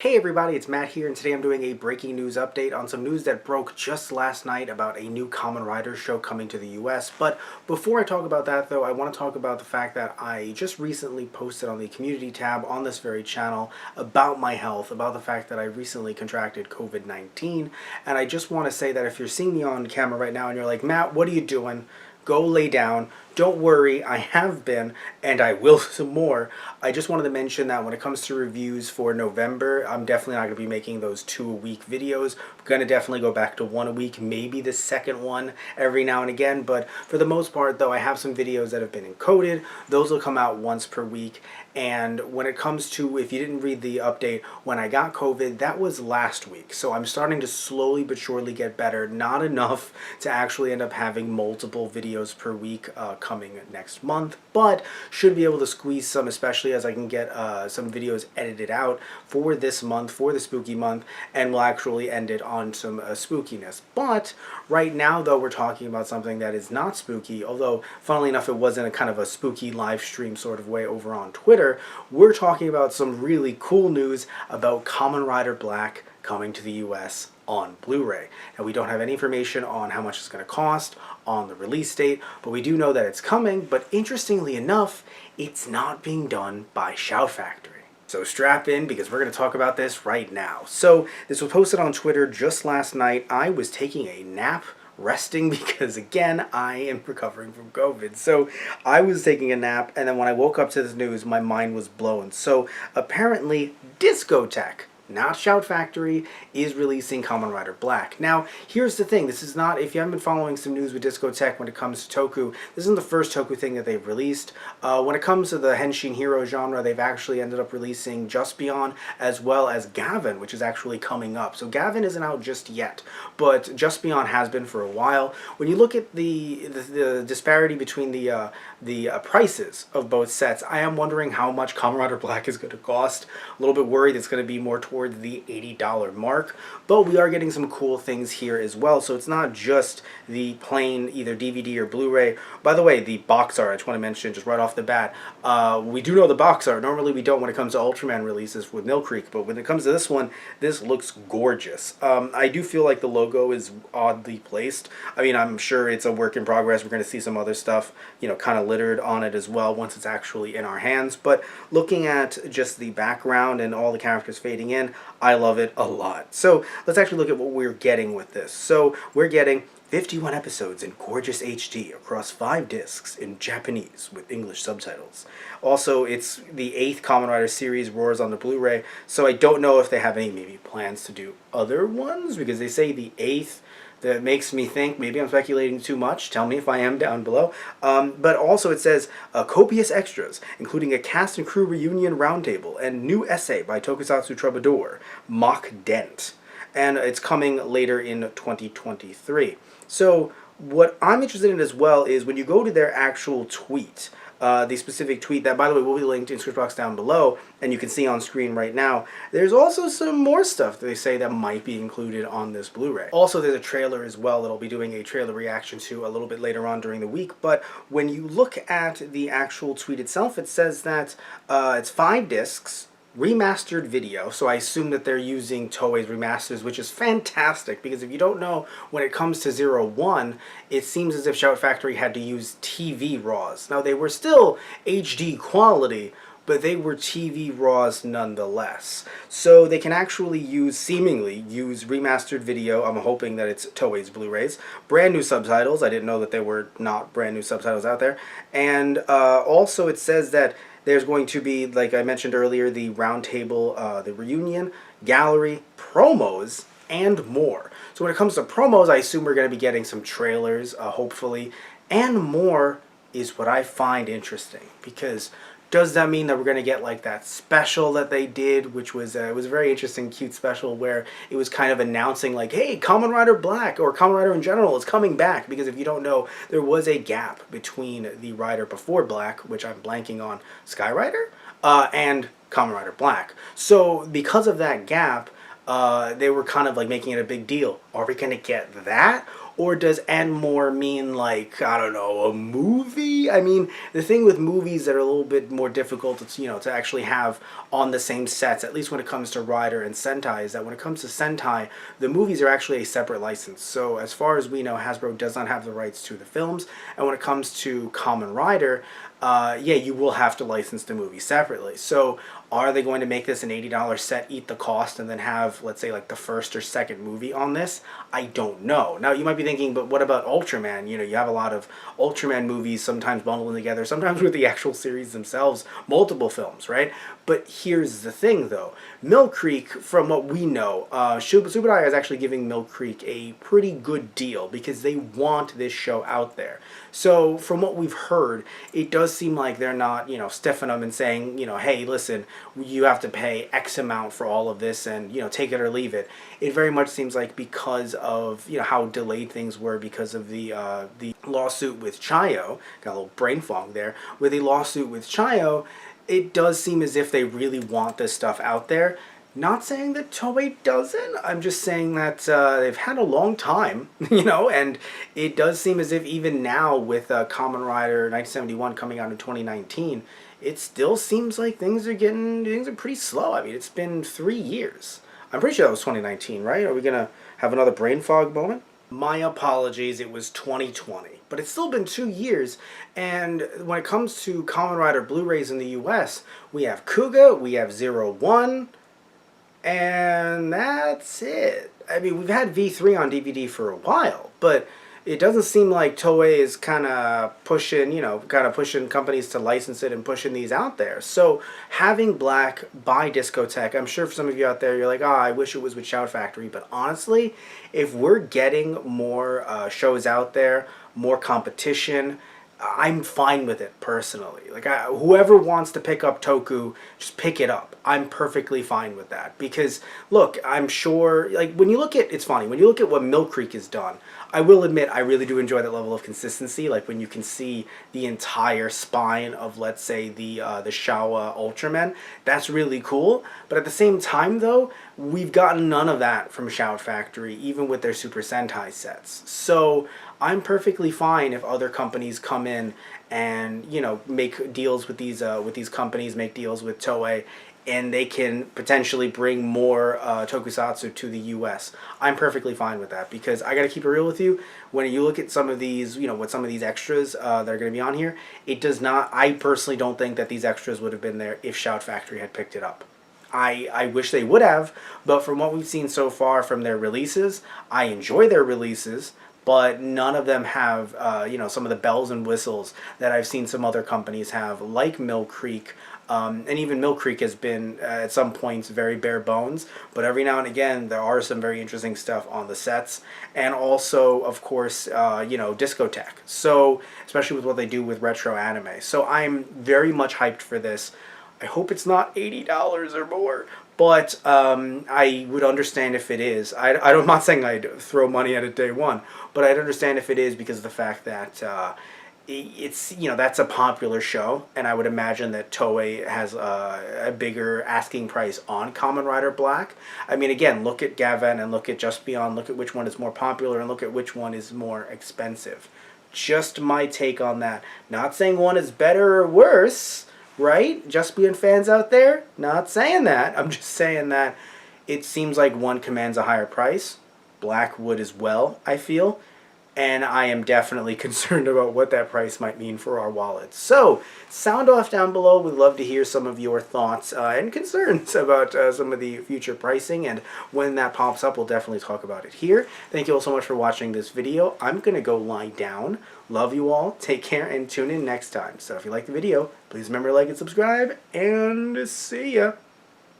Hey everybody, it's Matt here, and today I'm doing a breaking news update on some news that broke just last night about a new Kamen Rider show coming to the US. But before I talk about that though, I want to talk about the fact that I just recently posted on the community tab on this very channel about my health, about the fact that I recently contracted COVID-19, and I just want to say that if you're seeing me on camera right now and you're like, Matt, what are you doing? Go lay down. Don't worry, I have been, and I will some more. I just wanted to mention that when it comes to reviews for November, I'm definitely not going to be making those 2-a-week videos. I'm going to definitely go back to 1 a week, maybe the second one every now and again, but for the most part, though, I have some videos that have been encoded. Those will come out once per week, and when it comes to, if you didn't read the update, when I got COVID, that was last week, so I'm starting to slowly but surely get better. Not enough to actually end up having multiple videos per week coming next month, but should be able to squeeze some, especially as I can get some videos edited out for this month, for the spooky month, and we'll actually end it on some spookiness. But right now, though, we're talking about something that is not spooky, although funnily enough it was in a kind of a spooky live stream sort of way over on Twitter. We're talking about some really cool news about Kamen Rider Black coming to the US on Blu-ray. And we don't have any information on how much it's going to cost, on the release date, but we do know that it's coming. But interestingly enough, it's not being done by Shout Factory. So strap in, because we're going to talk about this right now. So this was posted on Twitter just last night. I was taking a nap, resting, because again, I am recovering from COVID. So I was taking a nap, and then when I woke up to this news, my mind was blown. So apparently Discotek, not Shout Factory, is releasing Kamen Rider Black. Now, here's the thing. This is not, if you haven't been following some news with Discotek when it comes to Toku, this isn't the first Toku thing that they've released. When it comes to the Henshin Hero genre, they've actually ended up releasing Just Beyond, as well as Gavin, which is actually coming up. So Gavin isn't out just yet, but Just Beyond has been for a while. When you look at the disparity between the prices of both sets, I am wondering how much Kamen Rider Black is going to cost. A little bit worried it's going to be more towards the $80 mark, but we are getting some cool things here as well. So it's not just the plain either DVD or Blu-ray. By the way, the box art, I just want to mention just right off the bat, we do know the box art. Normally we don't when it comes to Ultraman releases with Mill Creek, but when it comes to this one, this looks gorgeous. I do feel like the logo is oddly placed. I mean, I'm sure it's a work in progress. We're going to see some other stuff, you know, kind of littered on it as well once it's actually in our hands. But looking at just the background and all the characters fading in, I love it a lot. So let's actually look at what we're getting with this. So we're getting 51 episodes in gorgeous HD across 5 discs in Japanese with English subtitles. Also, it's the 8th Kamen Rider series, Roars on the Blu-ray, so I don't know if they have any maybe plans to do other ones, because they say the 8th. That makes me think, maybe I'm speculating too much. Tell me if I am down below. But also it says copious extras, including a cast and crew reunion roundtable and new essay by tokusatsu troubadour Mock Dent. And it's coming later in 2023. So what I'm interested in as well is when you go to their actual tweet, the specific tweet that, by the way, will be linked in the description box down below, and you can see on screen right now. There's also some more stuff that they say that might be included on this Blu-ray. Also, there's a trailer as well that I'll be doing a trailer reaction to a little bit later on during the week. But when you look at the actual tweet itself, it says that it's 5 discs, remastered video, so I assume that they're using Toei's remasters, which is fantastic, because if you don't know, when it comes to 01, it seems as if Shout Factory had to use TV RAWs. Now, they were still HD quality, but they were TV RAWs nonetheless. So they can actually seemingly use remastered video. I'm hoping that it's Toei's Blu-rays. Brand new subtitles. I didn't know that there were not brand new subtitles out there. And also it says that there's going to be, like I mentioned earlier, the roundtable, the reunion, gallery, promos, and more. So when it comes to promos, I assume we're going to be getting some trailers, hopefully, and more is what I find interesting, because does that mean that we're going to get like that special that they did, which was it was a very interesting, cute special where it was kind of announcing like, hey, Kamen Rider Black, or Kamen Rider in general, is coming back, because if you don't know, there was a gap between the Rider before Black, which I'm blanking on, Sky Rider, and Kamen Rider Black. So because of that gap, they were kind of like making it a big deal. Are we going to get that? Or does and more mean like, I don't know, a movie? I mean, the thing with movies that are a little bit more difficult to actually have on the same sets, at least when it comes to Rider and Sentai, is that when it comes to Sentai, the movies are actually a separate license. So as far as we know, Hasbro does not have the rights to the films, and when it comes to Kamen Rider, yeah, you will have to license the movie separately. So are they going to make this an $80 set, eat the cost, and then have, let's say, like the first or second movie on this? I don't know. Now, you might be thinking, but what about Ultraman? You have a lot of Ultraman movies sometimes bundled together, sometimes with the actual series themselves, multiple films, right? But here's the thing, though. Mill Creek, from what we know, Subudaya is actually giving Mill Creek a pretty good deal because they want this show out there. So, from what we've heard, it does seem like they're not, stiffing them and saying, hey, listen, you have to pay X amount for all of this and, take it or leave it. It very much seems like because of, how delayed things were because of the lawsuit with Chayo, got a little brain fog there, with the lawsuit with Chayo, it does seem as if they really want this stuff out there. Not saying that Toei doesn't, I'm just saying that they've had a long time, and it does seem as if even now with Kamen Rider 1971 coming out in 2019, it still seems like things are pretty slow. I mean, it's been 3 years. I'm pretty sure that was 2019, right? Are we going to have another brain fog moment? My apologies, it was 2020. But it's still been 2 years, and when it comes to Kamen Rider Blu-rays in the US, we have Kuga, we have 01, and that's it. I mean, we've had V3 on DVD for a while, but it doesn't seem like Toei is kind of pushing companies to license it and pushing these out there. So having Black by Discotek, I'm sure for some of you out there, you're like, I wish it was with Shout Factory. But honestly, if we're getting more shows out there, more competition, I'm fine with it personally. Like, whoever wants to pick up Toku, just pick it up. I'm perfectly fine with that. Because, look, I'm sure, like, it's funny, when you look at what Mill Creek has done, I will admit I really do enjoy that level of consistency. Like, when you can see the entire spine of, let's say, the Showa Ultraman, that's really cool. But at the same time, though, we've gotten none of that from Shout Factory, even with their Super Sentai sets. So I'm perfectly fine if other companies come in and make deals with these companies, make deals with Toei, and they can potentially bring more tokusatsu to the U.S. I'm perfectly fine with that because I got to keep it real with you. When you look at some of these, what some of these extras that are going to be on here, it does not. I personally don't think that these extras would have been there if Shout Factory had picked it up. I wish they would have, but from what we've seen so far from their releases, I enjoy their releases. But none of them have, some of the bells and whistles that I've seen some other companies have, like Mill Creek. And even Mill Creek has been, at some points, very bare bones. But every now and again, there are some very interesting stuff on the sets. And also, of course, Discotek. So, especially with what they do with retro anime. So I'm very much hyped for this. I hope it's not $80 or more. But I would understand if it is. I'm not saying I'd throw money at it day one, but I'd understand if it is because of the fact that it's that's a popular show, and I would imagine that Toei has a bigger asking price on Kamen Rider Black. I mean, again, look at Gavan and look at Just Beyond. Look at which one is more popular and look at which one is more expensive. Just my take on that. Not saying one is better or worse. Right? Just Beyond fans out there? Not saying that. I'm just saying that it seems like one commands a higher price. Black would as well, I feel. And I am definitely concerned about what that price might mean for our wallets. So, sound off down below. We'd love to hear some of your thoughts and concerns about some of the future pricing. And when that pops up, we'll definitely talk about it here. Thank you all so much for watching this video. I'm going to go lie down. Love you all. Take care and tune in next time. So if you like the video, please remember to like and subscribe. And see ya.